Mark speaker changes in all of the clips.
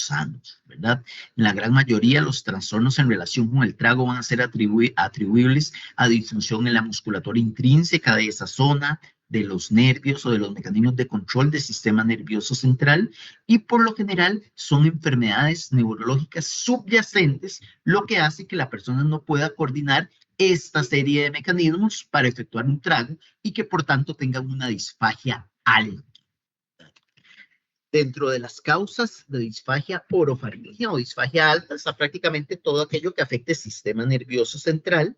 Speaker 1: sanos, ¿verdad? En la gran mayoría, los trastornos en relación con el trago van a ser atribuibles a disfunción en la musculatura intrínseca de esa zona, de los nervios o de los mecanismos de control del sistema nervioso central, y por lo general son enfermedades neurológicas subyacentes, lo que hace que la persona no pueda coordinar esta serie de mecanismos para efectuar un trago y que por tanto tengan una disfagia alta. Dentro de las causas de disfagia orofaringea o disfagia alta está prácticamente todo aquello que afecte el sistema nervioso central,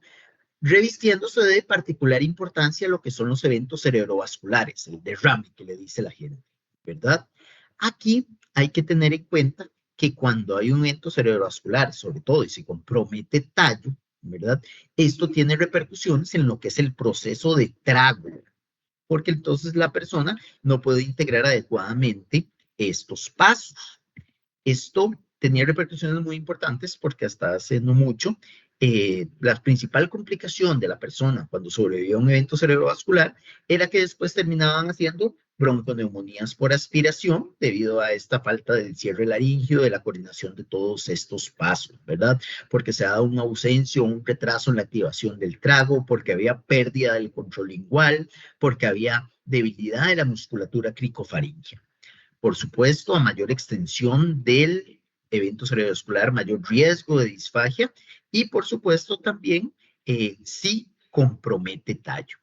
Speaker 1: revistiéndose de particular importancia lo que son los eventos cerebrovasculares, el derrame que le dice la gente, ¿verdad? Aquí hay que tener en cuenta que cuando hay un evento cerebrovascular, sobre todo y se compromete tallo, ¿verdad? Esto tiene repercusiones en lo que es el proceso de trago, porque entonces la persona no puede integrar adecuadamente estos pasos. Esto tenía repercusiones muy importantes porque hasta hace no mucho, la principal complicación de la persona cuando sobrevivió a un evento cerebrovascular era que después terminaban haciendo bronconeumonías por aspiración debido a esta falta del cierre laríngeo, de la coordinación de todos estos pasos, ¿verdad? Porque se ha dado una ausencia o un retraso en la activación del trago, porque había pérdida del control lingual, porque había debilidad de la musculatura cricofaringea. Por supuesto, a mayor extensión del evento cerebrovascular, mayor riesgo de disfagia y, por supuesto, también sí compromete tallo.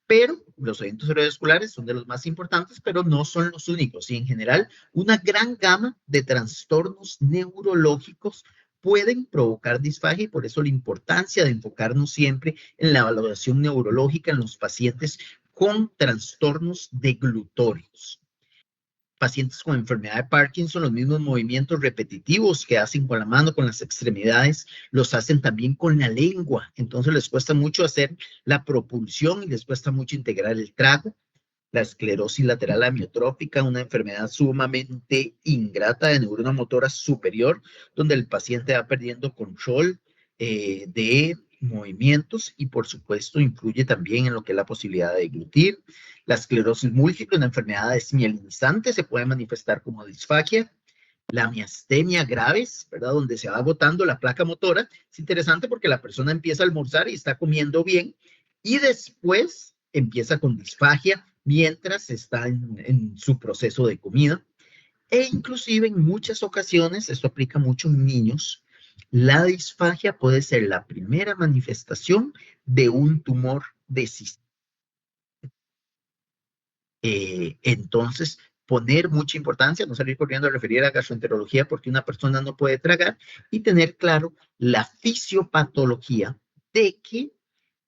Speaker 1: Pero los eventos cerebrovasculares son de los más importantes, pero no son los únicos. Y en general, una gran gama de trastornos neurológicos pueden provocar disfagia y por eso la importancia de enfocarnos siempre en la valoración neurológica en los pacientes con trastornos deglutorios. Pacientes con enfermedad de Parkinson, los mismos movimientos repetitivos que hacen con la mano, con las extremidades, los hacen también con la lengua. Entonces les cuesta mucho hacer la propulsión y les cuesta mucho integrar el trago. La esclerosis lateral amiotrófica, una enfermedad sumamente ingrata de neurona motora superior, donde el paciente va perdiendo control de movimientos y por supuesto influye también en lo que es la posibilidad de deglutir. La esclerosis múltiple, una enfermedad desmielinizante, se puede manifestar como disfagia. La miastenia graves, ¿verdad? Donde se va agotando la placa motora. Es interesante porque la persona empieza a almorzar y está comiendo bien y después empieza con disfagia mientras está en su proceso de comida. E inclusive en muchas ocasiones, esto aplica mucho en niños, la disfagia puede ser la primera manifestación de un tumor de sistema. Entonces, poner mucha importancia, no salir corriendo a referir a gastroenterología porque una persona no puede tragar y tener claro la fisiopatología de que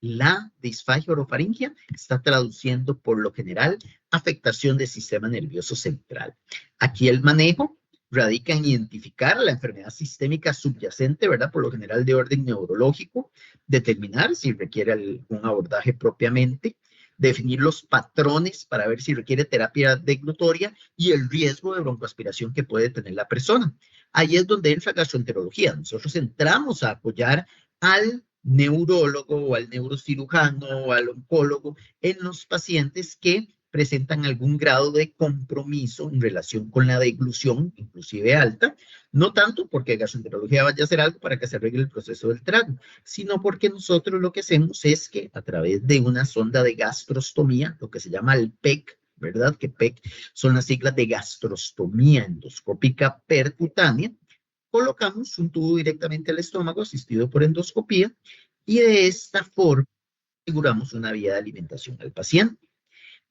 Speaker 1: la disfagia orofaringea está traduciendo por lo general afectación del sistema nervioso central. Aquí el manejo radica en identificar la enfermedad sistémica subyacente, ¿verdad? Por lo general de orden neurológico, determinar si requiere un abordaje propiamente, definir los patrones para ver si requiere terapia deglutoria y el riesgo de broncoaspiración que puede tener la persona. Ahí es donde entra gastroenterología. Nosotros entramos a apoyar al neurólogo o al neurocirujano o al oncólogo en los pacientes que presentan algún grado de compromiso en relación con la deglución, inclusive alta, no tanto porque gastroenterología vaya a hacer algo para que se arregle el proceso del trago, sino porque nosotros lo que hacemos es que a través de una sonda de gastrostomía, lo que se llama el PEC, ¿verdad? Que PEC son las siglas de gastrostomía endoscópica percutánea, colocamos un tubo directamente al estómago asistido por endoscopía y de esta forma aseguramos una vía de alimentación al paciente.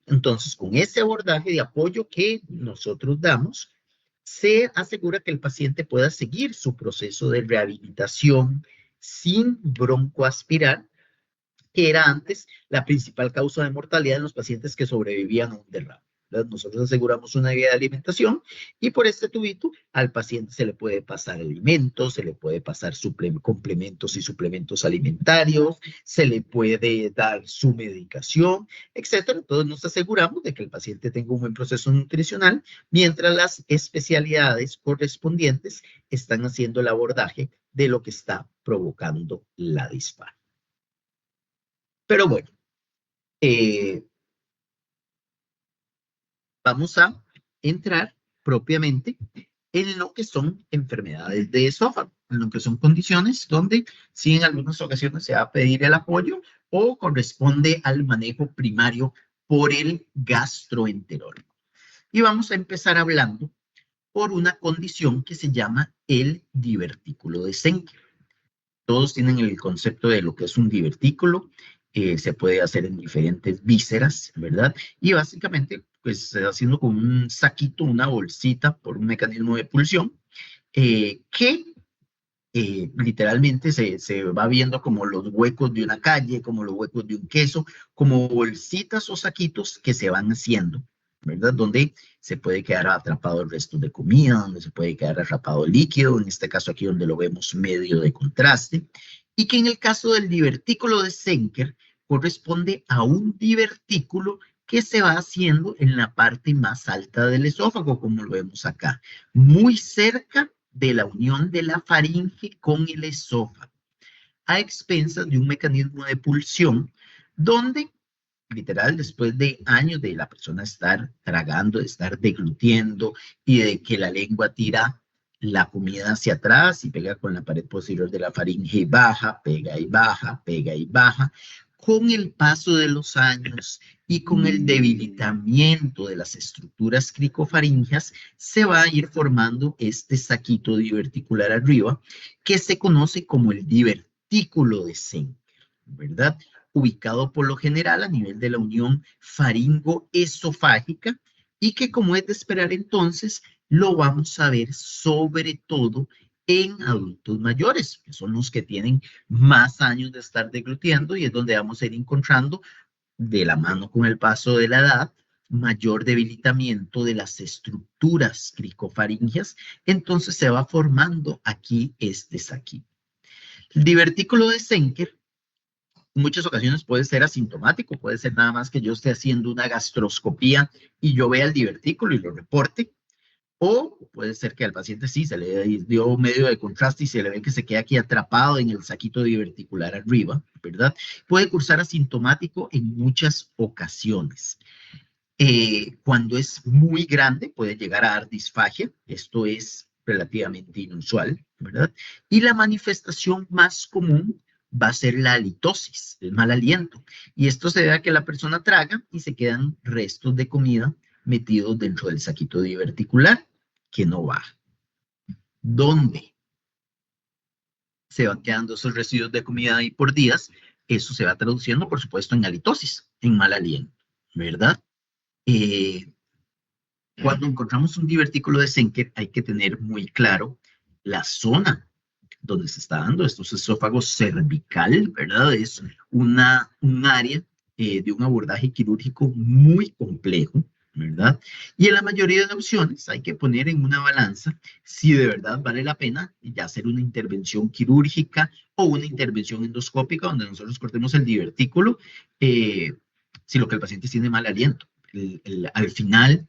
Speaker 1: Entonces, con este abordaje de apoyo que nosotros damos, se asegura que el paciente pueda seguir su proceso de rehabilitación sin broncoaspirar, que era antes la principal causa de mortalidad en los pacientes que sobrevivían a un derrame. Nosotros aseguramos una vía de alimentación y por este tubito al paciente se le puede pasar alimentos, se le puede pasar complementos y suplementos alimentarios, se le puede dar su medicación, etcétera. Entonces nos aseguramos de que el paciente tenga un buen proceso nutricional mientras las especialidades correspondientes están haciendo el abordaje de lo que está provocando la disfagia. Pero bueno, vamos a entrar propiamente en lo que son enfermedades de esófago, en lo que son condiciones donde sí en algunas ocasiones se va a pedir el apoyo o corresponde al manejo primario por el gastroenterólogo. Y vamos a empezar hablando por una condición que se llama el divertículo de Schenker. Todos tienen el concepto de lo que es un divertículo, se puede hacer en diferentes vísceras, ¿verdad? Y básicamente, pues haciendo como un saquito, una bolsita por un mecanismo de pulsión, que literalmente se va viendo como los huecos de una calle, como los huecos de un queso, como bolsitas o saquitos que se van haciendo, ¿verdad? Donde se puede quedar atrapado el resto de comida, donde se puede quedar atrapado el líquido, en este caso aquí donde lo vemos medio de contraste, y que en el caso del divertículo de Schenker corresponde a un divertículo que se va haciendo en la parte más alta del esófago, como lo vemos acá, muy cerca de la unión de la faringe con el esófago, a expensas de un mecanismo de pulsión donde, literal, después de años de la persona estar tragando, de estar deglutiendo y de que la lengua tira la comida hacia atrás y pega con la pared posterior de la faringe y baja, pega y baja, pega y baja, con el paso de los años y con el debilitamiento de las estructuras cricofaringeas, se va a ir formando este saquito diverticular arriba, que se conoce como el divertículo de Schenker, ¿verdad? Ubicado por lo general a nivel de la unión faringo-esofágica y que, como es de esperar entonces, lo vamos a ver sobre todo en adultos mayores, que son los que tienen más años de estar deglutiendo y es donde vamos a ir encontrando, de la mano con el paso de la edad, mayor debilitamiento de las estructuras cricofaringeas, entonces se va formando aquí este saquito. El divertículo de Schenker en muchas ocasiones puede ser asintomático, puede ser nada más que yo esté haciendo una gastroscopía y yo vea el divertículo y lo reporte, o puede ser que al paciente sí se le dio medio de contraste y se le ve que se queda aquí atrapado en el saquito diverticular arriba, ¿verdad? Puede cursar asintomático en muchas ocasiones. Cuando es muy grande puede llegar a dar disfagia, esto es relativamente inusual, ¿verdad? Y la manifestación más común va a ser la halitosis, el mal aliento. Y esto se debe a que la persona traga y se quedan restos de comida metidos dentro del saquito diverticular que no baja. ¿Dónde se van quedando esos residuos de comida ahí por días? Eso se va traduciendo, por supuesto, en halitosis, en mal aliento, ¿verdad? Eh, Cuando encontramos un divertículo de Schenker, hay que tener muy claro la zona donde se está dando. Esto es esófago cervical, ¿verdad? Es un área de un abordaje quirúrgico muy complejo, ¿verdad? Y en la mayoría de opciones hay que poner en una balanza si de verdad vale la pena ya hacer una intervención quirúrgica o una intervención endoscópica donde nosotros cortemos el divertículo, si lo que el paciente tiene mal aliento. Al final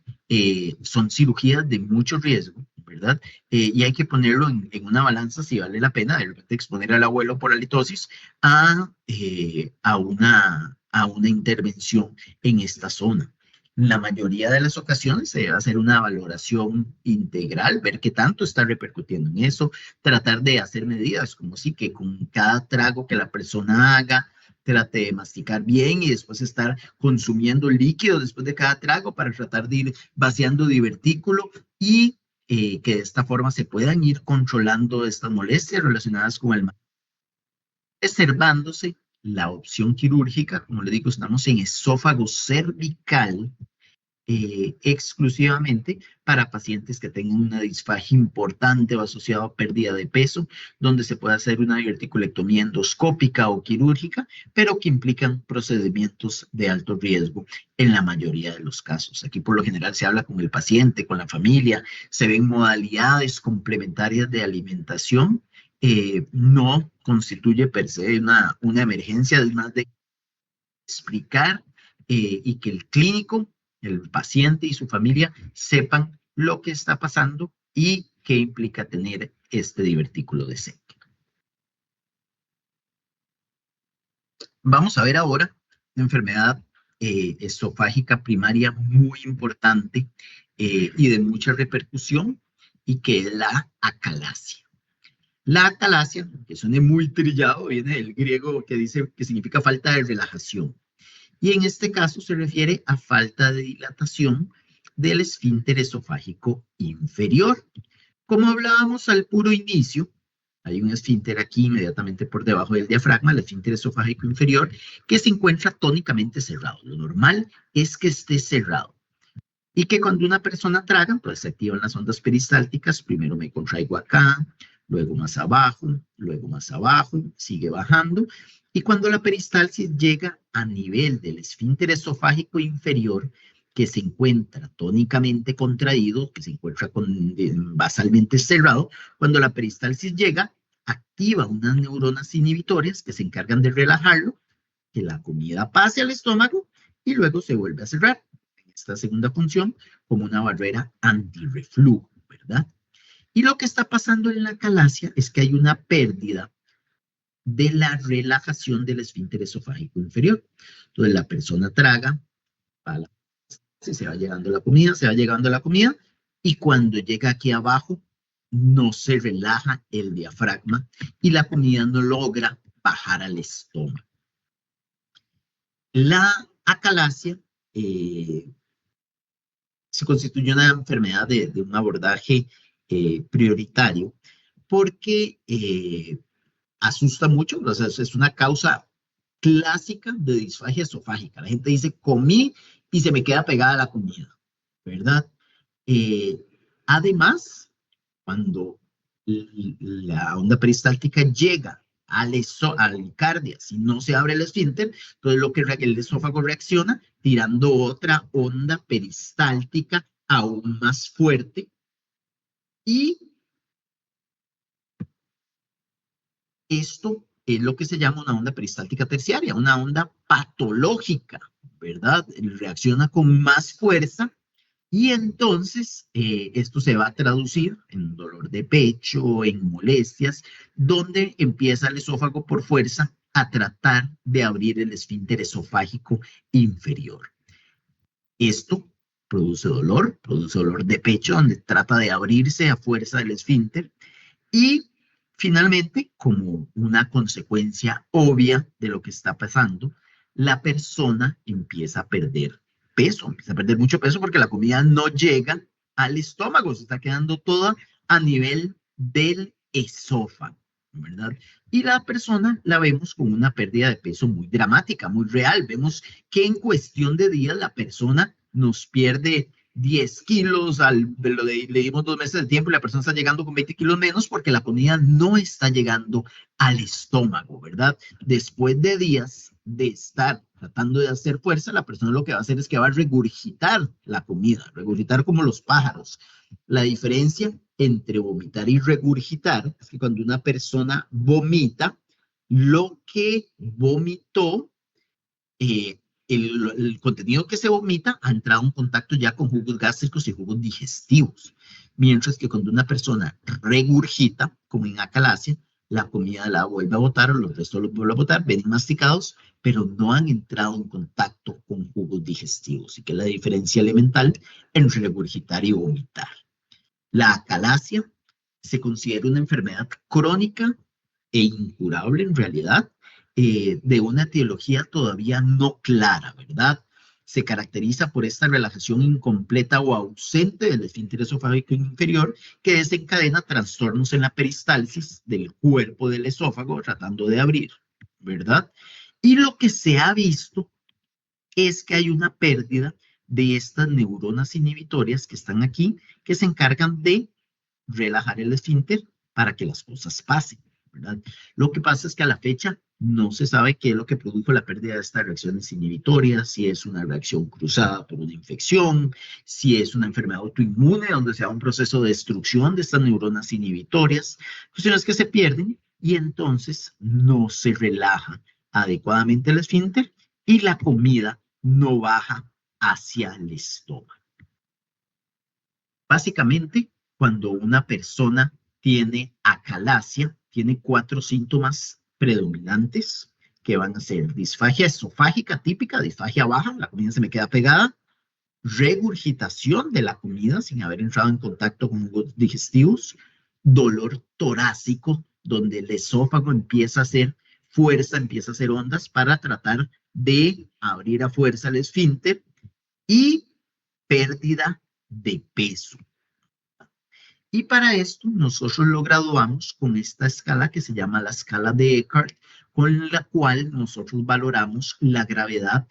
Speaker 1: son cirugías de mucho riesgo, ¿verdad? Y hay que ponerlo una balanza si vale la pena de repente exponer al abuelo por halitosis a una intervención en esta zona. La mayoría de las ocasiones se debe hacer una valoración integral, ver qué tanto está repercutiendo en eso, tratar de hacer medidas, como si que con cada trago que la persona haga, trate de masticar bien y después estar consumiendo líquido después de cada trago para tratar de ir vaciando divertículo y que de esta forma se puedan ir controlando estas molestias relacionadas con el reservándose la opción quirúrgica. Como le digo, estamos en esófago cervical, exclusivamente para pacientes que tengan una disfagia importante o asociada a pérdida de peso, donde se puede hacer una diverticulectomía endoscópica o quirúrgica, pero que implican procedimientos de alto riesgo en la mayoría de los casos. Aquí por lo general se habla con el paciente, con la familia, se ven modalidades complementarias de alimentación. No constituye per se una emergencia, además de explicar y que el clínico, el paciente y su familia sepan lo que está pasando y qué implica tener este divertículo de Schenker. Vamos a ver ahora una enfermedad esofágica primaria muy importante y de mucha repercusión, y que es la acalasia. La acalasia, que suene muy trillado, viene del griego que dice que significa falta de relajación. Y en este caso se refiere a falta de dilatación del esfínter esofágico inferior. Como hablábamos al puro inicio, hay un esfínter aquí inmediatamente por debajo del diafragma, el esfínter esofágico inferior, que se encuentra tónicamente cerrado. Lo normal es que esté cerrado. Y que cuando una persona traga, pues se activan las ondas peristálticas. Primero me contraigo acá, luego más abajo, sigue bajando. Y cuando la peristalsis llega a nivel del esfínter esofágico inferior, que se encuentra tónicamente contraído, que se encuentra basalmente cerrado, cuando la peristalsis llega, activa unas neuronas inhibitorias que se encargan de relajarlo, que la comida pase al estómago y luego se vuelve a cerrar. Esta segunda función como una barrera antirreflujo, ¿verdad? Y lo que está pasando en la acalasia es que hay una pérdida de la relajación del esfínter esofágico inferior. Entonces la persona traga, se va llegando la comida, se va llegando la comida, y cuando llega aquí abajo, no se relaja el diafragma y la comida no logra bajar al estómago. La acalasia se constituye una enfermedad de un abordaje prioritario porque asusta mucho, o sea, es una causa clásica de disfagia esofágica. La gente dice, comí y se me queda pegada la comida, ¿verdad? Eh, Además, cuando la onda peristáltica llega al cardia, si no se abre el esfínter, entonces lo que el esófago reacciona tirando otra onda peristáltica aún más fuerte y esto es lo que se llama una onda peristáltica terciaria, una onda patológica, ¿verdad? Reacciona con más fuerza y entonces esto se va a traducir en dolor de pecho, en molestias, donde empieza el esófago por fuerza a tratar de abrir el esfínter esofágico inferior. Esto produce dolor de pecho, donde trata de abrirse a fuerza del esfínter. Y finalmente, como una consecuencia obvia de lo que está pasando, la persona empieza a perder peso, empieza a perder mucho peso porque la comida no llega al estómago, se está quedando toda a nivel del esófago, ¿verdad? Y la persona la vemos con una pérdida de peso muy dramática, muy real. Vemos que en cuestión de días la persona nos pierde 10 kilos, le dimos 2 meses de tiempo y la persona está llegando con 20 kilos menos porque la comida no está llegando al estómago, ¿verdad? Después de días de estar tratando de hacer fuerza, la persona lo que va a hacer es que va a regurgitar la comida, regurgitar como los pájaros. La diferencia entre vomitar y regurgitar es que cuando una persona vomita, lo que vomitó eh, el contenido que se vomita ha entrado en contacto ya con jugos gástricos y jugos digestivos. Mientras que cuando una persona regurgita, como en acalasia, la comida la vuelve a botar o los restos los vuelve a botar, vienen masticados, pero no han entrado en contacto con jugos digestivos. Y que es la diferencia elemental entre regurgitar y vomitar. La acalasia se considera una enfermedad crónica e incurable en realidad, de una etiología todavía no clara, ¿verdad? Se caracteriza por esta relajación incompleta o ausente del esfínter esofágico inferior que desencadena trastornos en la peristalsis del cuerpo del esófago tratando de abrir, ¿verdad? Y lo que se ha visto es que hay una pérdida de estas neuronas inhibitorias que están aquí, que se encargan de relajar el esfínter para que las cosas pasen, ¿verdad? Lo que pasa es que a la fecha no se sabe qué es lo que produjo la pérdida de estas reacciones inhibitorias, si es una reacción cruzada por una infección, si es una enfermedad autoinmune donde se da un proceso de destrucción de estas neuronas inhibitorias, cuestiones que se pierden y entonces no se relaja adecuadamente el esfínter y la comida no baja hacia el estómago. Básicamente, cuando una persona tiene acalasia, tiene 4 síntomas predominantes que van a ser disfagia esofágica típica, disfagia baja, la comida se me queda pegada, regurgitación de la comida sin haber entrado en contacto con jugos digestivos, dolor torácico, donde el esófago empieza a hacer fuerza, empieza a hacer ondas para tratar de abrir a fuerza el esfínter y pérdida de peso. Y para esto nosotros lo graduamos con esta escala que se llama la escala de Eckhart, con la cual nosotros valoramos la gravedad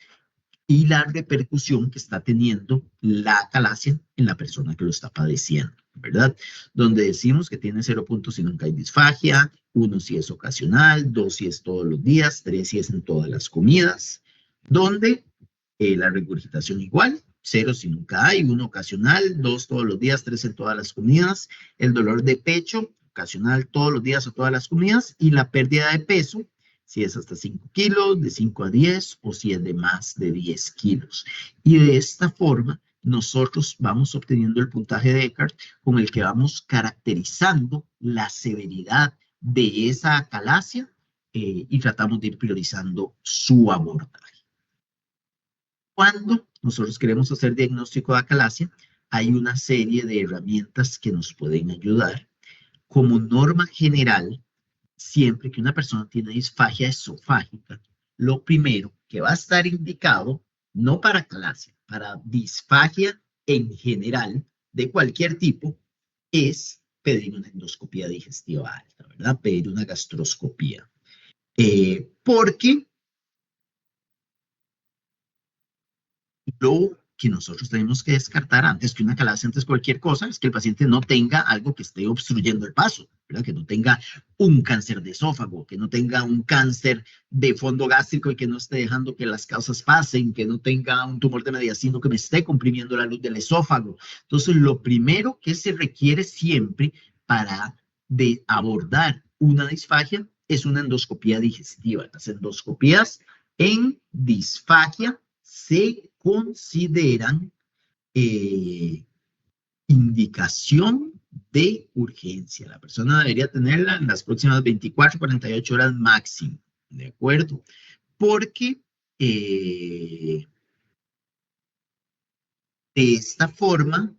Speaker 1: y la repercusión que está teniendo la acalasia en la persona que lo está padeciendo, ¿verdad? Donde decimos que tiene 0 puntos si nunca hay disfagia, 1 si es ocasional, 2 si es todos los días, 3 si es en todas las comidas, donde la regurgitación igual, 0 si nunca hay, 1 ocasional, 2 todos los días, 3 en todas las comidas, el dolor de pecho, ocasional todos los días o todas las comidas, y la pérdida de peso, si es hasta 5 kilos, de 5 a 10, o si es de más de 10 kilos. Y de esta forma, nosotros vamos obteniendo el puntaje de Eckhart con el que vamos caracterizando la severidad de esa acalasia y tratamos de ir priorizando su abordaje. Cuando nosotros queremos hacer diagnóstico de acalasia, hay una serie de herramientas que nos pueden ayudar. Como norma general, siempre que una persona tiene disfagia esofágica, lo primero que va a estar indicado, no para acalasia, para disfagia en general, de cualquier tipo, es pedir una endoscopía digestiva alta, ¿verdad? Pedir una gastroscopía. Porque lo que nosotros tenemos que descartar antes que una acalasia, antes cualquier cosa, es que el paciente no tenga algo que esté obstruyendo el paso, ¿verdad? Que no tenga un cáncer de esófago, que no tenga un cáncer de fondo gástrico y que no esté dejando que las causas pasen, que no tenga un tumor de mediastino que me esté comprimiendo la luz del esófago. Entonces, lo primero que se requiere siempre para abordar una disfagia es una endoscopía digestiva. Las endoscopías en disfagia se consideran indicación de urgencia. La persona debería tenerla en las próximas 24, 48 horas máximo, ¿de acuerdo? Porque de esta forma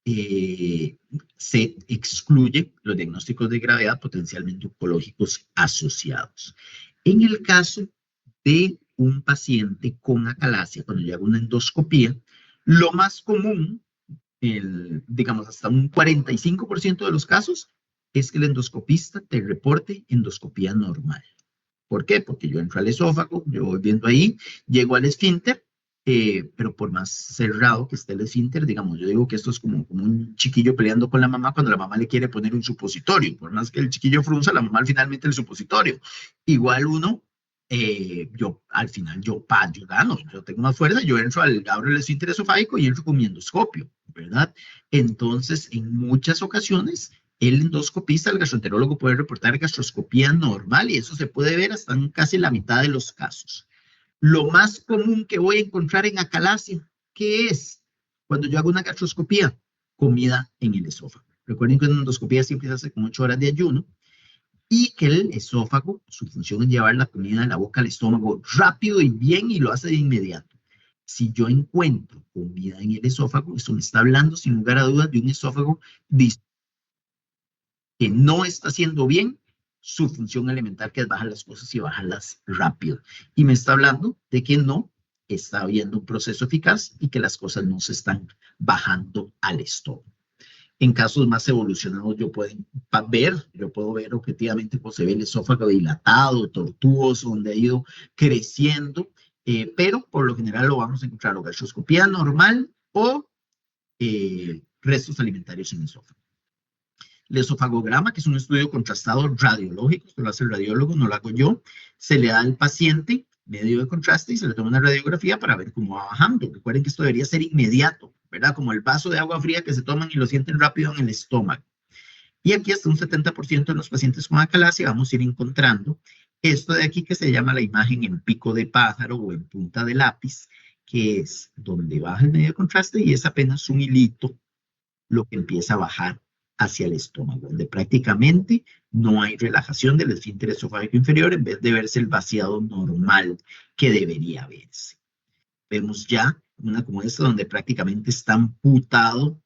Speaker 1: se excluye los diagnósticos de gravedad potencialmente oncológicos asociados. En el caso de un paciente con acalasia, cuando yo hago una endoscopía, lo más común, digamos hasta un 45% de los casos, es que el endoscopista te reporte endoscopía normal. ¿Por qué? Porque yo entro al esófago, yo voy viendo ahí, llego al esfínter, pero por más cerrado que esté el esfínter, digamos, yo digo que esto es como un chiquillo peleando con la mamá cuando la mamá le quiere poner un supositorio. Por más que el chiquillo frunza, la mamá finalmente el supositorio. Igual uno, yo al final yo gano, yo tengo más fuerza, yo abro el esfínter esofágico y entro con mi endoscopio, ¿verdad? Entonces, en muchas ocasiones, el endoscopista, el gastroenterólogo puede reportar gastroscopía normal y eso se puede ver hasta en casi la mitad de los casos. Lo más común que voy a encontrar en acalasia, ¿qué es? Cuando yo hago una gastroscopía, comida en el esófago. Recuerden que una endoscopía siempre se hace con 8 horas de ayuno y que el esófago, su función es llevar la comida de la boca al estómago rápido y bien y lo hace de inmediato. Si yo encuentro comida en el esófago, eso me está hablando sin lugar a dudas de un esófago que no está haciendo bien su función elemental, que es bajar las cosas y bajarlas rápido. Y me está hablando de que no está habiendo un proceso eficaz y que las cosas no se están bajando al estómago. En casos más evolucionados yo puedo ver objetivamente cómo se ve el esófago dilatado, tortuoso, donde ha ido creciendo, pero por lo general lo vamos a encontrar o gastroscopía normal o restos alimentarios en el esófago. El esofagograma, que es un estudio contrastado radiológico, esto lo hace el radiólogo, no lo hago yo, se le da al paciente medio de contraste y se le toma una radiografía para ver cómo va bajando. Recuerden que esto debería ser inmediato, ¿verdad? Como el vaso de agua fría que se toman y lo sienten rápido en el estómago. Y aquí hasta un 70% de los pacientes con acalasia vamos a ir encontrando esto de aquí que se llama la imagen en pico de pájaro o en punta de lápiz, que es donde baja el medio de contraste y es apenas un hilito lo que empieza a bajar hacia el estómago, donde prácticamente no hay relajación del esfínter esofágico inferior en vez de verse el vaciado normal que debería verse. Vemos ya una como esta, donde prácticamente está amputado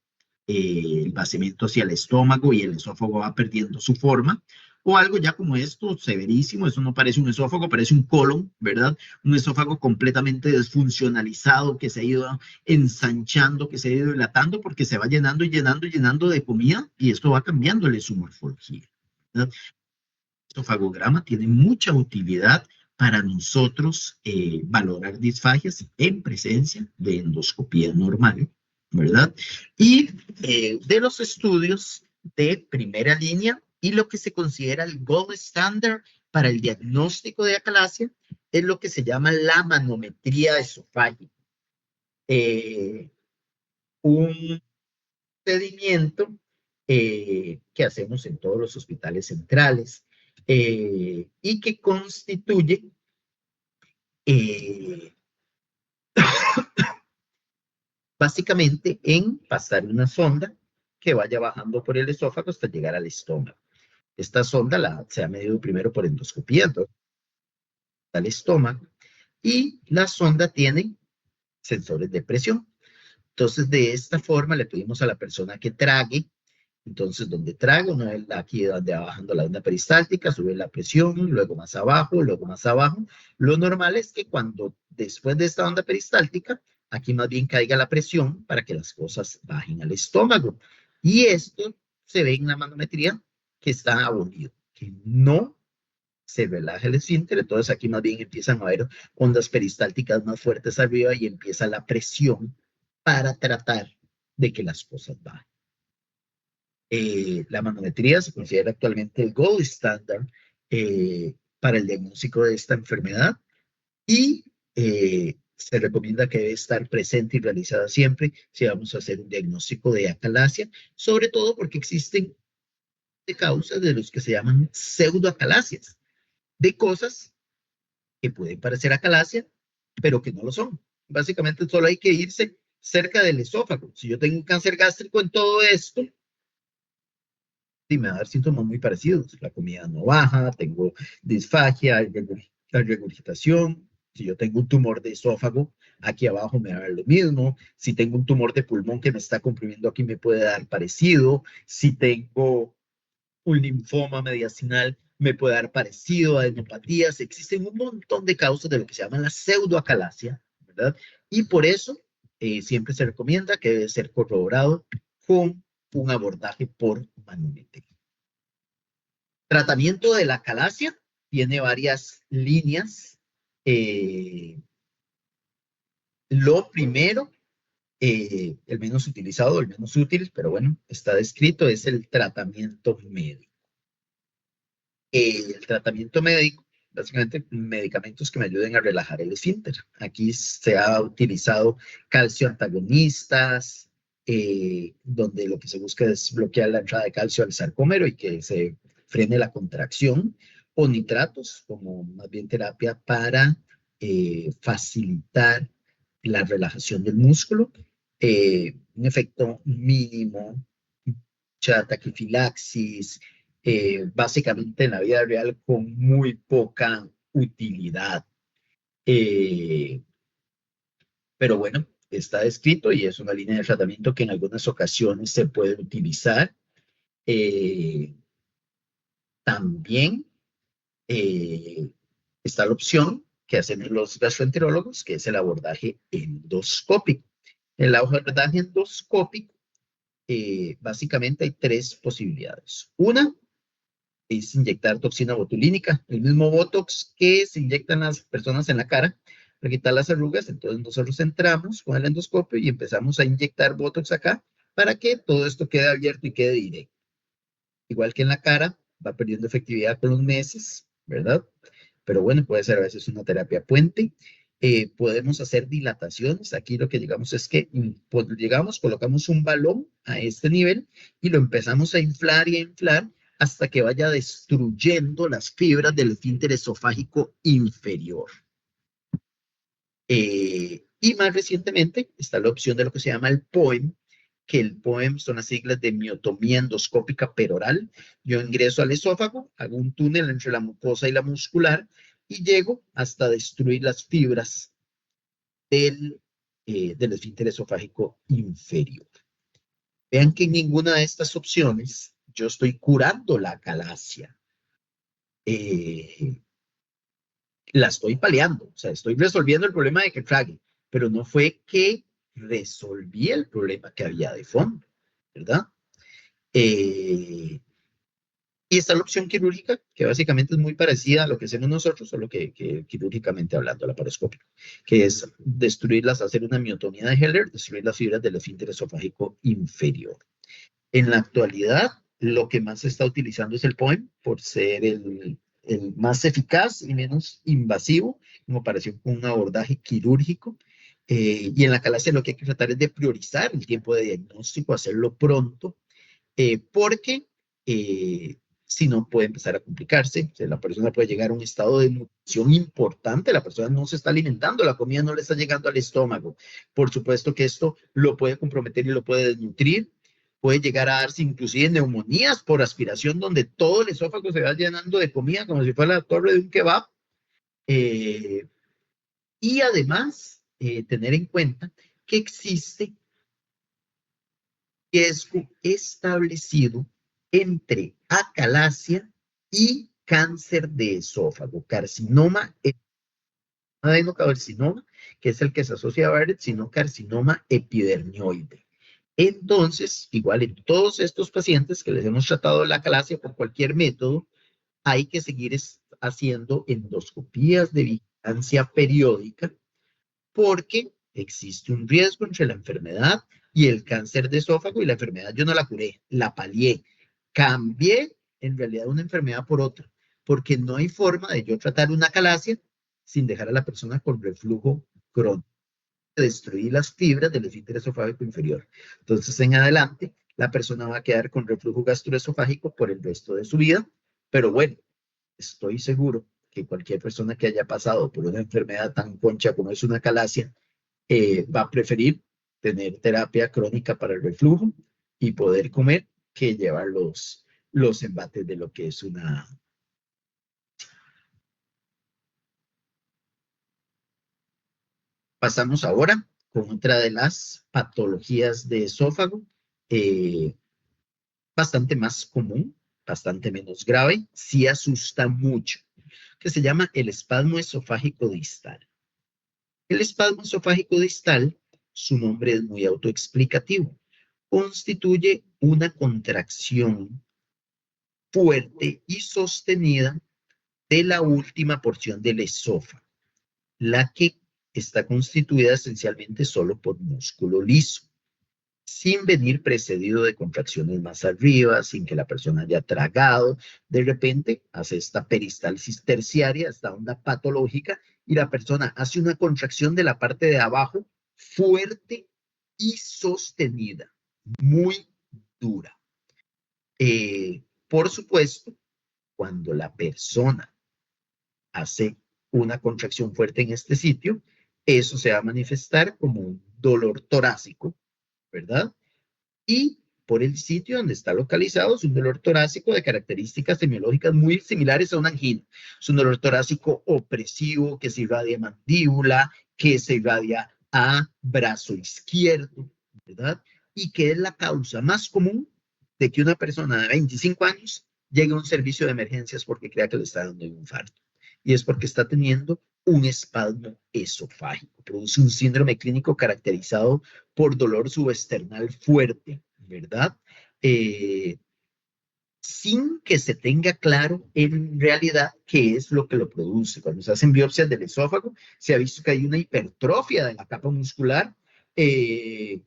Speaker 1: el vaciamiento hacia el estómago y el esófago va perdiendo su forma, o algo ya como esto, severísimo, eso no parece un esófago, parece un colon, ¿verdad? Un esófago completamente desfuncionalizado que se ha ido ensanchando, que se ha ido dilatando porque se va llenando y llenando y llenando de comida y esto va cambiándole su morfología, ¿verdad? El esofagograma tiene mucha utilidad para nosotros valorar disfagias en presencia de endoscopía normal, ¿verdad? Y de los estudios de primera línea y lo que se considera el gold standard para el diagnóstico de acalasia es lo que se llama la manometría esofágica. Un procedimiento que hacemos en todos los hospitales centrales y que constituye eh, básicamente en pasar una sonda que vaya bajando por el esófago hasta llegar al estómago. Esta sonda se ha medido primero por endoscopía, entonces al estómago, y la sonda tiene sensores de presión. Entonces, de esta forma le pedimos a la persona que trague. Entonces, donde traga, una vez aquí donde va bajando la onda peristáltica, sube la presión, luego más abajo, luego más abajo. Lo normal es que cuando después de esta onda peristáltica, aquí más bien caiga la presión para que las cosas bajen al estómago. Y esto se ve en la manometría que está abolido, que no se relaja el esfínter, entonces aquí más bien empiezan a haber ondas peristálticas más fuertes arriba y empieza la presión para tratar de que las cosas bajen. La manometría se considera actualmente el gold standard para el diagnóstico de esta enfermedad y se recomienda que debe estar presente y realizada siempre si vamos a hacer un diagnóstico de acalasia, sobre todo porque existen causas de los que se llaman pseudoacalasias, de cosas que pueden parecer acalasia, pero que no lo son. Básicamente solo hay que irse cerca del esófago. Si yo tengo un cáncer gástrico en todo esto, sí me va a dar síntomas muy parecidos. La comida no baja, tengo disfagia, regurgitación. Si yo tengo un tumor de esófago, aquí abajo me va a dar lo mismo. Si tengo un tumor de pulmón que me está comprimiendo aquí, me puede dar parecido. Si tengo un linfoma mediastinal, me puede dar parecido a adenopatías. Existen un montón de causas de lo que se llama la pseudoacalasia, ¿verdad? Y por eso siempre se recomienda que debe ser corroborado con un abordaje por manometría. Tratamiento de la calasia tiene varias líneas. Lo primero, el menos utilizado, el menos útil, pero bueno, está descrito, es el tratamiento médico. El tratamiento médico, básicamente medicamentos que me ayuden a relajar el esfínter. Aquí se ha utilizado calcio antagonistas, donde lo que se busca es bloquear la entrada de calcio al sarcómero y que se frene la contracción, o nitratos, como más bien terapia para facilitar la relajación del músculo. Un efecto mínimo, mucha taquifilaxis, básicamente en la vida real con muy poca utilidad. Eh, pero bueno, está descrito y es una línea de tratamiento que en algunas ocasiones se puede utilizar. Eh, También está la opción que hacen los gastroenterólogos, que es el abordaje endoscópico. El abordaje endoscópico, básicamente hay tres posibilidades. Una es inyectar toxina botulínica, el mismo Botox que se inyectan las personas en la cara para quitar las arrugas. Entonces nosotros entramos con el endoscopio y empezamos a inyectar Botox acá para que todo esto quede abierto y quede directo. Igual que en la cara, va perdiendo efectividad con los meses, ¿verdad? Pero bueno, puede ser a veces una terapia puente. Podemos hacer dilataciones. Aquí lo que llegamos es que llegamos, colocamos un balón a este nivel y lo empezamos a inflar y a inflar hasta que vaya destruyendo las fibras del esfínter esofágico inferior. Y más recientemente está la opción de lo que se llama el POEM, que el POEM son las siglas de miotomía endoscópica peroral. Yo ingreso al esófago, hago un túnel entre la mucosa y la muscular y llego hasta destruir las fibras del del esfínter esofágico inferior. Vean que en ninguna de estas opciones yo estoy curando la acalasia. La estoy paliando, o sea, estoy resolviendo el problema de que trague, pero no fue que resolví el problema que había de fondo, ¿verdad? Y está la opción quirúrgica, que básicamente es muy parecida a lo que hacemos nosotros, solo que quirúrgicamente hablando, laparoscópico, que es destruirlas, hacer una miotomía de Heller, destruir las fibras del esfínter esofágico inferior. En la actualidad, lo que más se está utilizando es el POEM, por ser el más eficaz y menos invasivo, en comparación con un abordaje quirúrgico. Y en la calasia lo que hay que tratar es de priorizar el tiempo de diagnóstico, hacerlo pronto, porque si no puede empezar a complicarse, o sea, la persona puede llegar a un estado de nutrición importante, la persona no se está alimentando, la comida no le está llegando al estómago. Por supuesto que esto lo puede comprometer y lo puede desnutrir, puede llegar a darse inclusive neumonías por aspiración, donde todo el esófago se va llenando de comida como si fuera la torre de un kebab. Eh, y además, tener en cuenta que existe riesgo establecido entre acalasia y cáncer de esófago, carcinoma, adenocarcinoma, que es el que se asocia a Barrett, sino carcinoma epidernioide. Entonces, igual en todos estos pacientes que les hemos tratado la acalasia por cualquier método, hay que seguir haciendo endoscopías de vigilancia periódica porque existe un riesgo entre la enfermedad y el cáncer de esófago, y la enfermedad yo no la curé, la palié. Cambié en realidad una enfermedad por otra, porque no hay forma de yo tratar una acalasia sin dejar a la persona con reflujo crónico, destruir las fibras del esfínter esofágico inferior. Entonces, en adelante, la persona va a quedar con reflujo gastroesofágico por el resto de su vida, pero bueno, estoy seguro que cualquier persona que haya pasado por una enfermedad tan concha como es una acalasia, va a preferir tener terapia crónica para el reflujo y poder comer que llevar los embates de lo que es una. Pasamos ahora con otra de las patologías de esófago, eh, bastante más común, bastante menos grave, sí asusta mucho, que se llama el espasmo esofágico distal. El espasmo esofágico distal, su nombre es muy autoexplicativo, constituye una contracción fuerte y sostenida de la última porción del esófago, la que está constituida esencialmente solo por músculo liso, sin venir precedido de contracciones más arriba, sin que la persona haya tragado. De repente hace esta peristalsis terciaria, esta onda patológica, y la persona hace una contracción de la parte de abajo fuerte y sostenida, muy dura. Por supuesto, cuando la persona hace una contracción fuerte en este sitio, eso se va a manifestar como un dolor torácico, ¿verdad? Y por el sitio donde está localizado es un dolor torácico de características semiológicas muy similares a una angina. Es un dolor torácico opresivo que se irradia a mandíbula, que se irradia a brazo izquierdo, ¿verdad? Y que es la causa más común de que una persona de 25 años llegue a un servicio de emergencias porque crea que le está dando un infarto. Y es porque está teniendo un espasmo esofágico. Produce un síndrome clínico caracterizado por dolor subesternal fuerte, ¿verdad? Sin que se tenga claro en realidad qué es lo que lo produce. Cuando se hacen biopsias del esófago, se ha visto que hay una hipertrofia de la capa muscular en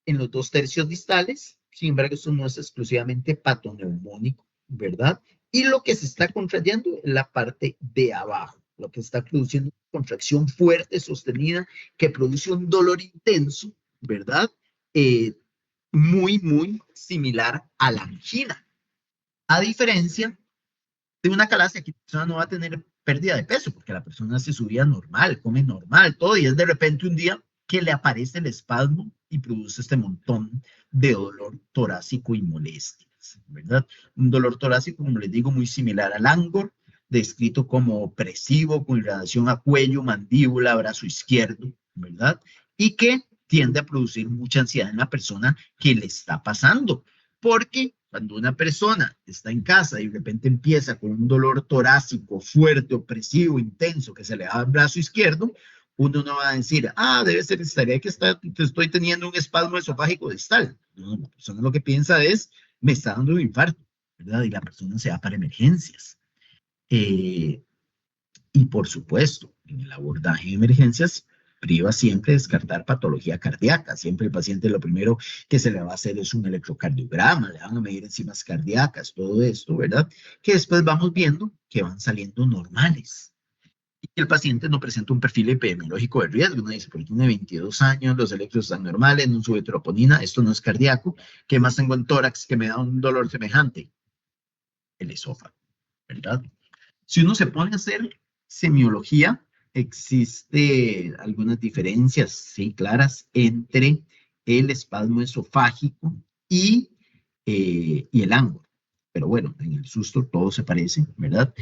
Speaker 1: los 2/3 distales. Sin embargo, eso no es exclusivamente patoneumónico, ¿verdad? Y lo que se está contrayendo es la parte de abajo, lo que está produciendo una contracción fuerte, sostenida, que produce un dolor intenso, ¿verdad? Eh, muy, muy similar a la angina. A diferencia de una calasia, que la persona no va a tener pérdida de peso, porque la persona hace su vida normal, come normal, todo, y es de repente un día que le aparece el espasmo y produce este montón de dolor torácico y molestias, ¿verdad? Un dolor torácico, como les digo, muy similar al Angor, descrito como opresivo, con irradiación a cuello, mandíbula, brazo izquierdo, ¿verdad? y que tiende a producir mucha ansiedad en la persona que le está pasando. Porque cuando una persona está en casa y de repente empieza con un dolor torácico fuerte, opresivo, intenso, que se le da el brazo izquierdo, uno no va a decir, debe ser, estaría que estoy teniendo un espasmo esofágico distal. No, la persona lo que piensa es, me está dando un infarto, ¿verdad? Y la persona se va para emergencias. Eh, y por supuesto, en el abordaje de emergencias, priva siempre descartar patología cardíaca. Siempre el paciente lo primero que se le va a hacer es un electrocardiograma, le van a medir enzimas cardíacas, todo esto, ¿verdad? Que después vamos viendo que van saliendo normales. Y el paciente no presenta un perfil epidemiológico de riesgo. Uno dice, porque tiene 22 años, los electros están normales, no sube troponina, esto no es cardíaco. ¿Qué más tengo en tórax que me da un dolor semejante? El esófago, ¿verdad? Si uno se pone a hacer semiología, existe algunas diferencias, sí, claras, entre el espasmo esofágico y el ángulo. Pero bueno, en el susto todo se parece, ¿verdad?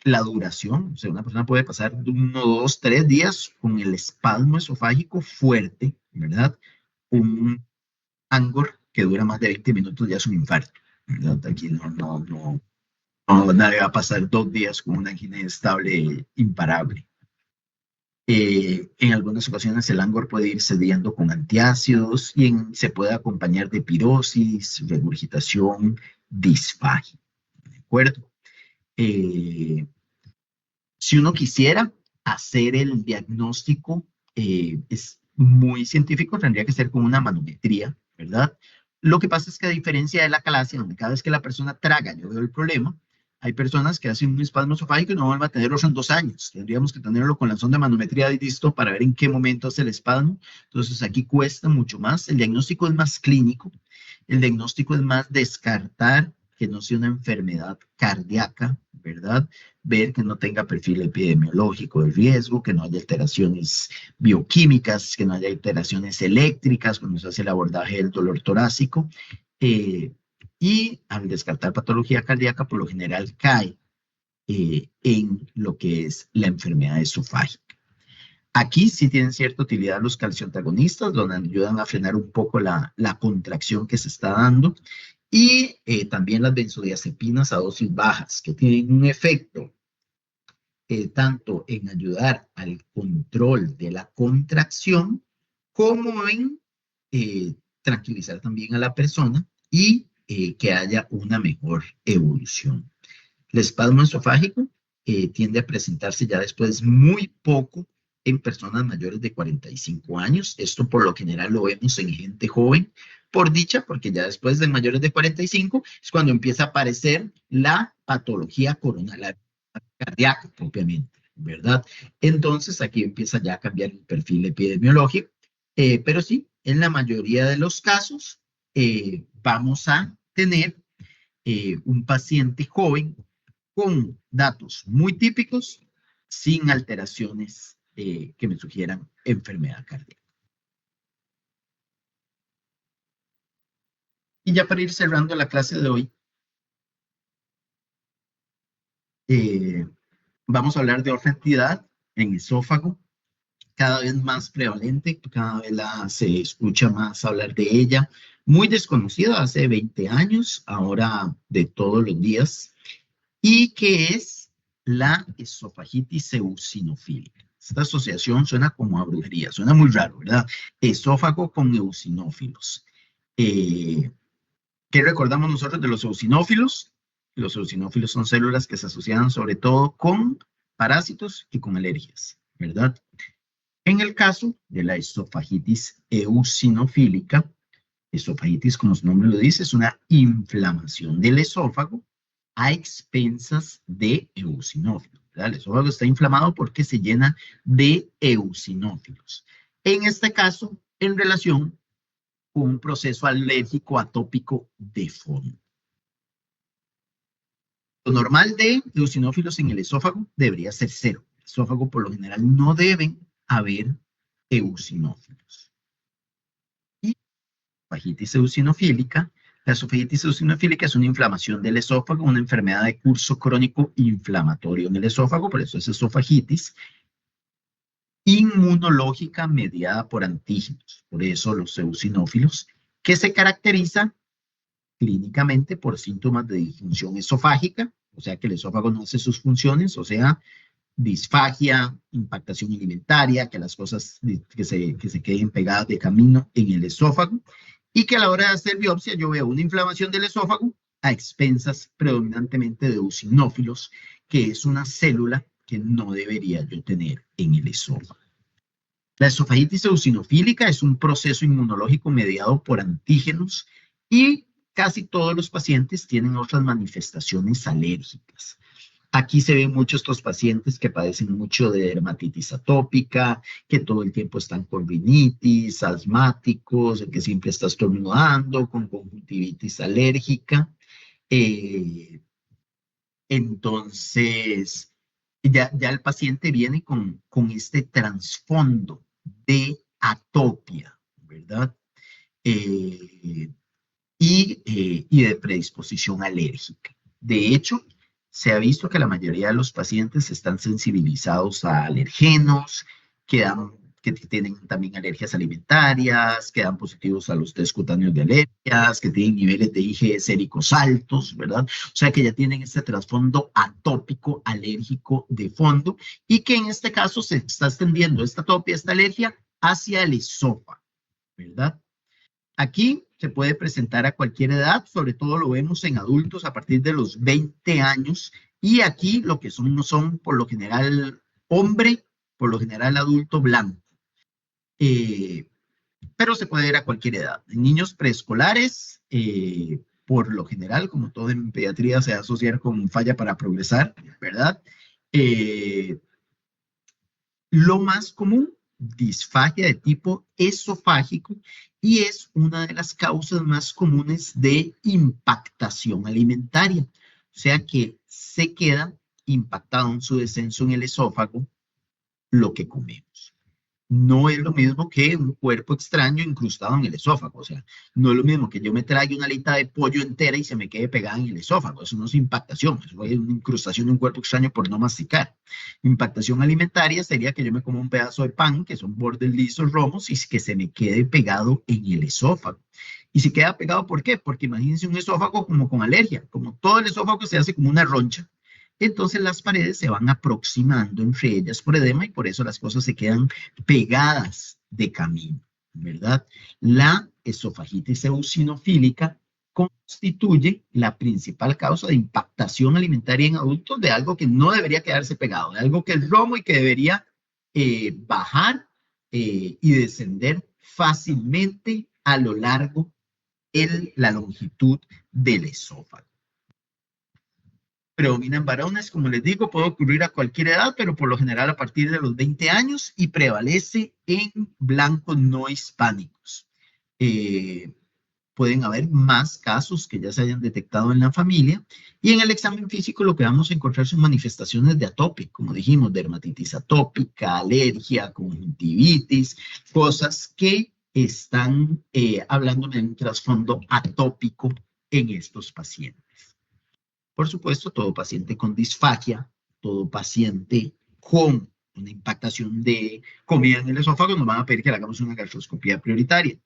Speaker 1: La duración, o sea, una persona puede pasar de 1, 2, 3 días con el espasmo esofágico fuerte, ¿verdad? Un ángor que dura más de 20 minutos ya es un infarto, ¿verdad? Aquí no, nadie va a pasar 2 días con una angina estable imparable. En algunas ocasiones el Angor puede ir cediendo con antiácidos y se puede acompañar de pirosis, regurgitación, disfagia. ¿De acuerdo? Eh, si uno quisiera hacer el diagnóstico, es muy científico, tendría que ser con una manometría, ¿verdad? Lo que pasa es que a diferencia de la calasia, donde cada vez que la persona traga, yo veo el problema, hay personas que hacen un espasmo esofágico y no vuelven a tenerlo en 2 años. Tendríamos que tenerlo con la sonda de manometría listo para ver en qué momento hace el espasmo. Entonces aquí cuesta mucho más. El diagnóstico es más clínico. El diagnóstico es más descartar que no sea una enfermedad cardíaca, ¿verdad? Ver que no tenga perfil epidemiológico de riesgo, que no haya alteraciones bioquímicas, que no haya alteraciones eléctricas cuando se hace el abordaje del dolor torácico. Y al descartar patología cardíaca, por lo general cae en lo que es la enfermedad esofágica. Aquí sí tienen cierta utilidad los calcioantagonistas, donde ayudan a frenar un poco la contracción que se está dando. Y también las benzodiazepinas a dosis bajas, que tienen un efecto tanto en ayudar al control de la contracción como en tranquilizar también a la persona y que haya una mejor evolución. El espasmo esofágico tiende a presentarse ya después muy poco en personas mayores de 45 años. Esto por lo general lo vemos en gente joven, por dicha, porque ya después de mayores de 45 es cuando empieza a aparecer la patología coronaria cardíaca propiamente, ¿verdad? Entonces aquí empieza ya a cambiar el perfil epidemiológico, pero sí, en la mayoría de los casos vamos a tener un paciente joven con datos muy típicos, sin alteraciones que me sugieran enfermedad cardíaca. Y ya para ir cerrando la clase de hoy, eh, vamos a hablar de otra entidad en esófago, cada vez más prevalente, cada vez se escucha más hablar de ella, muy desconocida hace 20 años, ahora de todos los días, y que es la esofagitis eosinofílica. Esta asociación suena como a brujería, suena muy raro, ¿verdad? Esófago con eosinófilos. ¿Qué recordamos nosotros de los eosinófilos? Los eosinófilos son células que se asocian sobre todo con parásitos y con alergias, ¿verdad? En el caso de la esofagitis eosinofílica, esofagitis, como su nombre lo dice, es una inflamación del esófago a expensas de eosinófilos. ¿Verdad? El esófago está inflamado porque se llena de eosinófilos. En este caso, en relación con un proceso alérgico atópico de fondo. Lo normal de eosinófilos en el esófago debería ser 0. El esófago, por lo general, no deben haber eosinófilos. Y esofagitis eosinofílica. La esofagitis eosinofílica es una inflamación del esófago, una enfermedad de curso crónico inflamatorio en el esófago, por eso es esofagitis. inmunológica mediada por antígenos. Por eso los eosinófilos, que se caracterizan clínicamente por síntomas de disfunción esofágica, o sea que el esófago no hace sus funciones, o sea, disfagia, impactación alimentaria, que las cosas que se queden pegadas de camino en el esófago, y que a la hora de hacer biopsia yo veo una inflamación del esófago a expensas predominantemente de eosinófilos, que es una célula que no debería yo tener en el esófago. La esofagitis eosinofílica es un proceso inmunológico mediado por antígenos y casi todos los pacientes tienen otras manifestaciones alérgicas. Aquí se ven muchos estos pacientes que padecen mucho de dermatitis atópica, que todo el tiempo están con rinitis, asmáticos, que siempre está estornudando, con conjuntivitis alérgica. Eh, entonces, ya el paciente viene con este trasfondo de atopia, ¿verdad? Eh, y de predisposición alérgica. De hecho, se ha visto que la mayoría de los pacientes están sensibilizados a alergenos, que, que tienen también alergias alimentarias, que dan positivos a los test cutáneos de alergias, que tienen niveles de IgE séricos altos, ¿verdad? O sea que ya tienen este trasfondo atópico alérgico de fondo y que en este caso se está extendiendo esta atopia, esta alergia hacia el esófago, ¿verdad? Aquí se puede presentar a cualquier edad, sobre todo lo vemos en adultos a partir de los 20 años, y aquí lo que son no son por lo general hombre, por lo general adulto blanco, eh, pero se puede ver a cualquier edad. En niños preescolares, por lo general, como todo en pediatría, se va a asociar con falla para progresar, ¿verdad? Eh, lo más común, disfagia de tipo esofágico, y es una de las causas más comunes de impactación alimentaria. O sea que se queda impactado en su descenso en el esófago lo que comemos. No es lo mismo que un cuerpo extraño incrustado en el esófago. O sea, no es lo mismo que yo me traiga una alita de pollo entera y se me quede pegada en el esófago. Eso no es impactación, eso es una incrustación de un cuerpo extraño por no masticar. Impactación alimentaria sería que yo me como un pedazo de pan, que son bordes lisos romos, y que se me quede pegado en el esófago. Y se queda pegado, ¿por qué? Porque imagínense un esófago como con alergia, como todo el esófago se hace como una roncha. Entonces las paredes se van aproximando entre ellas por edema y por eso las cosas se quedan pegadas de camino, ¿verdad? La esofagitis eosinofílica constituye la principal causa de impactación alimentaria en adultos de algo que no debería quedarse pegado, de algo que es romo y que debería bajar y descender fácilmente a lo largo en la longitud del esófago. Predominan varones, como les digo, puede ocurrir a cualquier edad, pero por lo general a partir de los 20 años y prevalece en blancos no hispánicos. Pueden haber más casos que ya se hayan detectado en la familia y en el examen físico lo que vamos a encontrar son manifestaciones de atopia, como dijimos, dermatitis atópica, alergia, conjuntivitis, cosas que están hablando de un trasfondo atópico en estos pacientes. Por supuesto, todo paciente con disfagia, todo paciente con una impactación de comida en el esófago, nos van a pedir que le hagamos una gastroscopía prioritaria.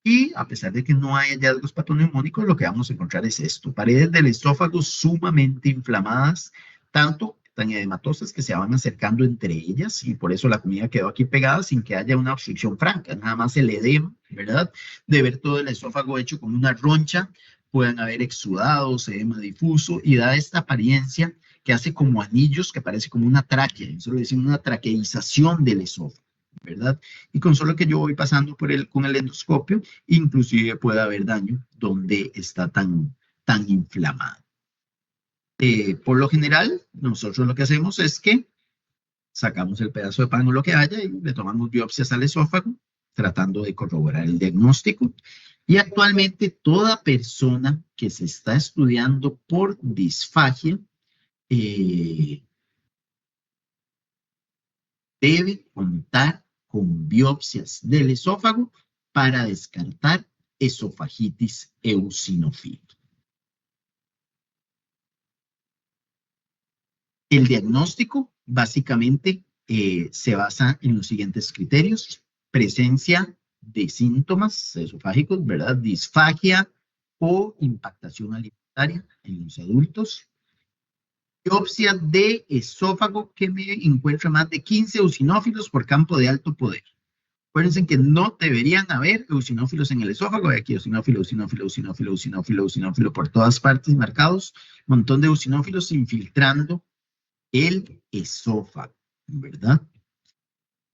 Speaker 1: Y a pesar de que no hay hallazgos patoneumónicos, lo que vamos a encontrar es esto: paredes del esófago sumamente inflamadas, tanto tan edematosas que se van acercando entre ellas, y por eso la comida quedó aquí pegada sin que haya una obstrucción franca, nada más el edema, ¿verdad? De ver todo el esófago hecho como una roncha, pueden haber exudados, edema difuso, y da esta apariencia que hace como anillos, que parece como una tráquea, eso le decimos una traqueización del esófago, ¿verdad? Y con solo que yo voy pasando con el endoscopio, inclusive puede haber daño donde está tan inflamado. Por lo general, nosotros lo que hacemos es que sacamos el pedazo de pan o lo que haya y le tomamos biopsias al esófago, tratando de corroborar el diagnóstico. Y actualmente toda persona que se está estudiando por disfagia debe contar con biopsias del esófago para descartar esofagitis eosinofílica. El diagnóstico, básicamente, se basa en los siguientes criterios: presencia de síntomas esofágicos, ¿verdad? Disfagia o impactación alimentaria en los adultos. Biopsia de esófago que me encuentra más de 15 eosinófilos por campo de alto poder. Acuérdense que no deberían haber eosinófilos en el esófago. Hay aquí eosinófilo, eosinófilo, eosinófilo, eosinófilo, eosinófilo por todas partes marcados. Un montón de eosinófilos infiltrando el esófago, ¿verdad?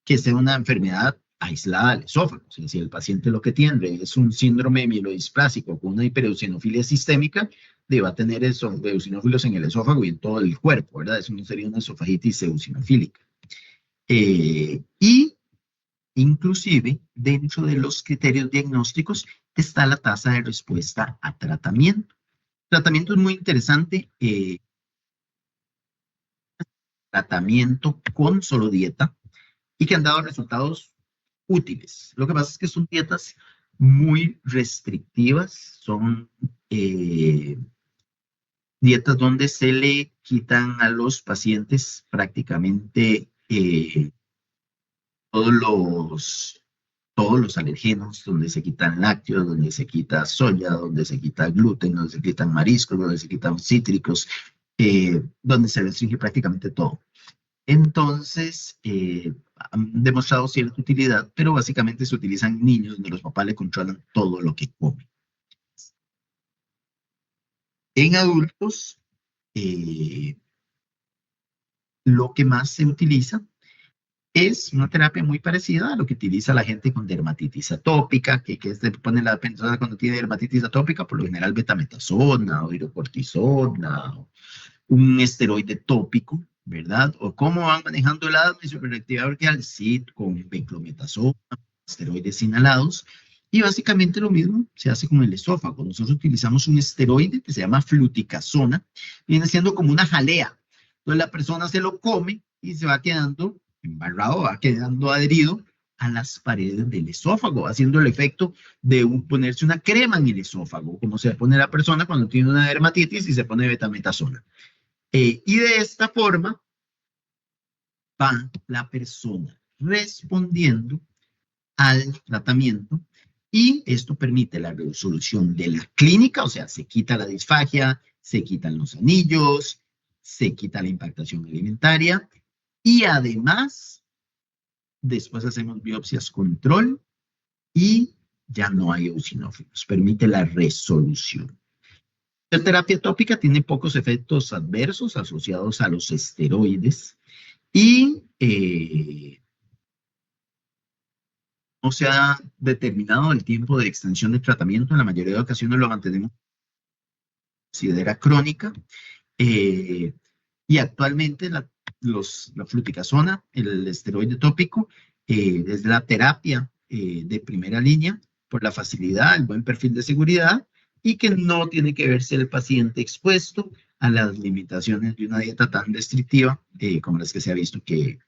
Speaker 1: Que sea una enfermedad aislada del esófago. O sea, si el paciente lo que tiene es un síndrome mielodisplásico con una hipereosinofilia sistémica, va a tener eosinófilos en el esófago y en todo el cuerpo, ¿verdad? Eso no sería una esofagitis eosinofílica. Y inclusive, dentro de los criterios diagnósticos está la tasa de respuesta a tratamiento. El tratamiento es muy interesante. Tratamiento con solo dieta y que han dado resultados útiles. Lo que pasa es que son dietas muy restrictivas, son dietas donde se le quitan a los pacientes prácticamente todos los, todos los alergenos, donde se quitan lácteos, donde se quita soya, donde se quita gluten, donde se quitan mariscos, donde se quitan cítricos, donde se restringe prácticamente todo. Entonces, han demostrado cierta utilidad, pero básicamente se utilizan niños donde los papás le controlan todo lo que comen. En adultos, lo que más se utiliza es una terapia muy parecida a lo que utiliza la gente con dermatitis atópica, que se pone la persona cuando tiene dermatitis atópica, por lo general betametasona o hidrocortisona, o un esteroide tópico, ¿verdad? O cómo van manejando el asma y su hiperactividad bronquial, sí, con beclometasona, esteroides inhalados. Y básicamente lo mismo se hace con el esófago. Nosotros utilizamos un esteroide que se llama fluticasona, viene siendo como una jalea. Entonces la persona se lo come y se va quedando embarrado, va quedando adherido a las paredes del esófago, haciendo el efecto de ponerse una crema en el esófago, como se pone la persona cuando tiene una dermatitis y se pone betametasona. Y de esta forma va la persona respondiendo al tratamiento y esto permite la resolución de la clínica, o sea, se quita la disfagia, se quitan los anillos, se quita la impactación alimentaria y además después hacemos biopsias control y ya no hay eosinófilos, permite la resolución. La terapia tópica tiene pocos efectos adversos asociados a los esteroides y no se ha determinado el tiempo de extensión de tratamiento. En la mayoría de ocasiones lo mantenemos considera crónica. eh, y actualmente la fluticasona, el esteroide tópico, es la terapia de primera línea por la facilidad, el buen perfil de seguridad y que no tiene que verse el paciente expuesto a las limitaciones de una dieta tan restrictiva como las que se ha visto que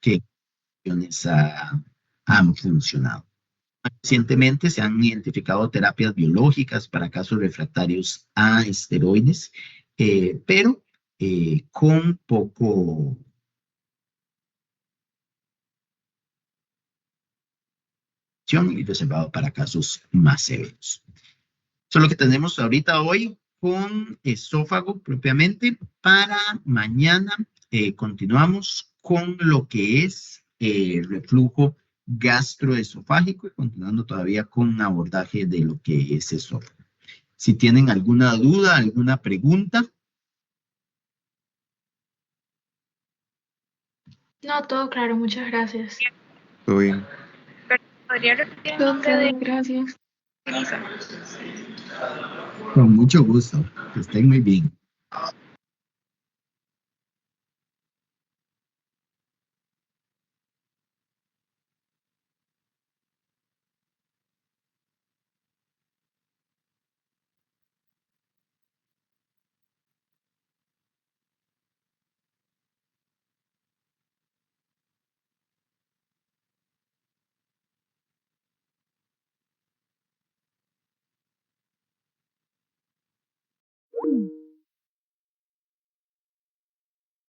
Speaker 1: han funcionado. Recientemente se han identificado terapias biológicas para casos refractarios a esteroides, pero con poco y reservado para casos más severos. Eso es lo que tenemos ahorita hoy con esófago propiamente. Para mañana continuamos con lo que es reflujo gastroesofágico y continuando todavía con abordaje de lo que es esófago. Si tienen alguna duda, alguna pregunta.
Speaker 2: No, todo claro, muchas gracias.
Speaker 3: Todo bien.
Speaker 4: ¿Podría repetir el
Speaker 2: Todo
Speaker 4: nombre de
Speaker 2: claro, gracias.
Speaker 4: Elisa?
Speaker 1: Con mucho gusto. Que estén muy bien.